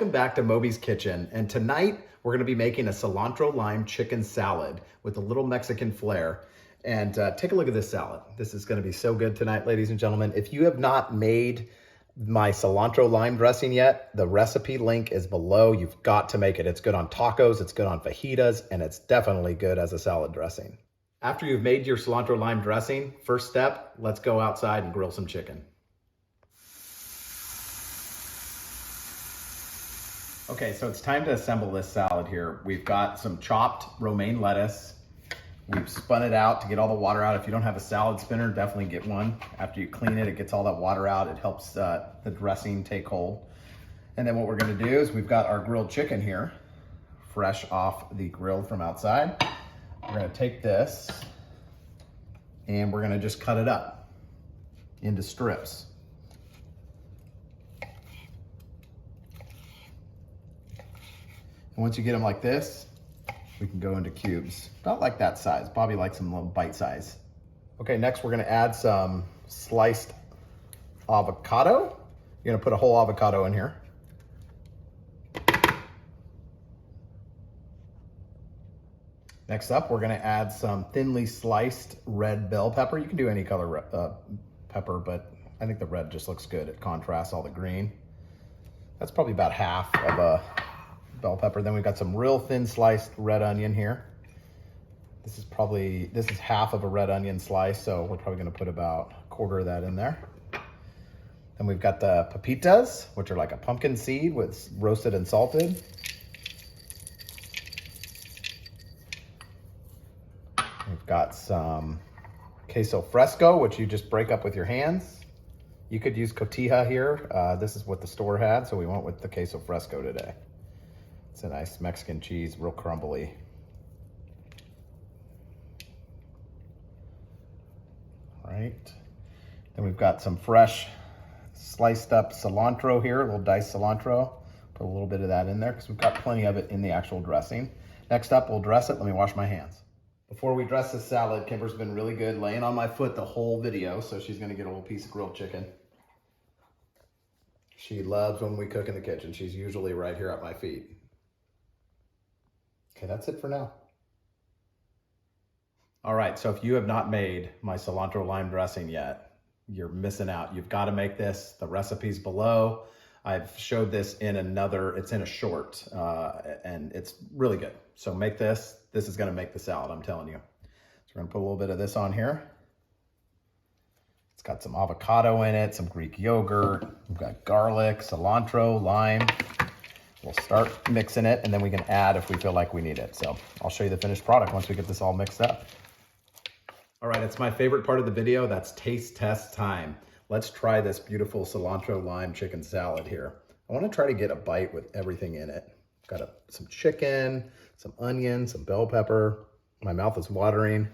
Welcome back to Moby's Kitchen, and tonight we're going to be making a cilantro lime chicken salad with a little Mexican flair. And take a look at this salad. This is going to be so good tonight, ladies and gentlemen. If you have not made my cilantro lime dressing yet, the recipe link is below. You've got to make it. It's good on tacos, it's good on fajitas, and it's definitely good as a salad dressing. After you've made your cilantro lime dressing, first step, let's go outside and grill some chicken. Okay, so it's time to assemble this salad here. We've got some chopped romaine lettuce. We've spun it out to get all the water out. If you don't have a salad spinner, definitely get one. After you clean it, it gets all that water out. It helps the dressing take hold. And then what we're gonna do is we've got our grilled chicken here, fresh off the grill from outside. We're gonna take this and we're gonna just cut it up into strips. And once you get them like this, we can go into cubes. Not like that size. Bobby likes them a little bite size. Okay, next we're gonna add some sliced avocado. You're gonna put a whole avocado in here. Next up, we're gonna add some thinly sliced red bell pepper. You can do any color pepper, but I think the red just looks good. It contrasts all the green. That's probably about half of a bell pepper. Then we've got some real thin sliced red onion here. This is half of a red onion slice, so we're probably gonna put about a quarter of that in there. Then we've got the pepitas, which are like a pumpkin seed with roasted and salted. We've got some queso fresco, which you just break up with your hands. You could use cotija here. This is what the store had, so we went with the queso fresco today. It's a nice Mexican cheese, real crumbly. All right. Then we've got some fresh sliced up cilantro here, a little diced cilantro. Put a little bit of that in there because we've got plenty of it in the actual dressing. Next up, we'll dress it. Let me wash my hands. Before we dress this salad, Kimber's been really good laying on my foot the whole video, so she's gonna get a little piece of grilled chicken. She loves when we cook in the kitchen. She's usually right here at my feet. Okay, that's it for now. All right, so if you have not made my cilantro lime dressing yet, you're missing out. You've got to make this. The recipe's below. I've showed this in it's in a short, and it's really good. So make this. This is gonna make the salad, I'm telling you. So we're gonna put a little bit of this on here. It's got some avocado in it, some Greek yogurt. We've got garlic, cilantro, lime. We'll start mixing it, and then we can add if we feel like we need it. So I'll show you the finished product once we get this all mixed up. All right, it's my favorite part of the video. That's taste test time. Let's try this beautiful cilantro lime chicken salad here. I want to try to get a bite with everything in it. Got some chicken, some onion, some bell pepper. My mouth is watering.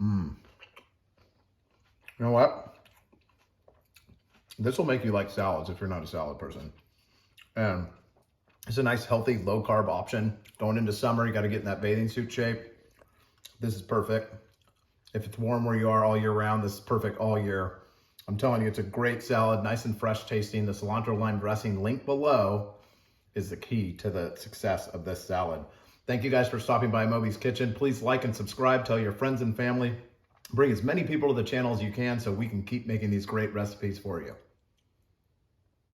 You know what? This will make you like salads if you're not a salad person. And it's a nice, healthy, low-carb option. Going into summer, you got to get in that bathing suit shape. This is perfect. If it's warm where you are all year round, this is perfect all year. I'm telling you, it's a great salad, nice and fresh tasting. The cilantro lime dressing link below is the key to the success of this salad. Thank you guys for stopping by Moby's Kitchen. Please like and subscribe. Tell your friends and family. Bring as many people to the channel as you can so we can keep making these great recipes for you.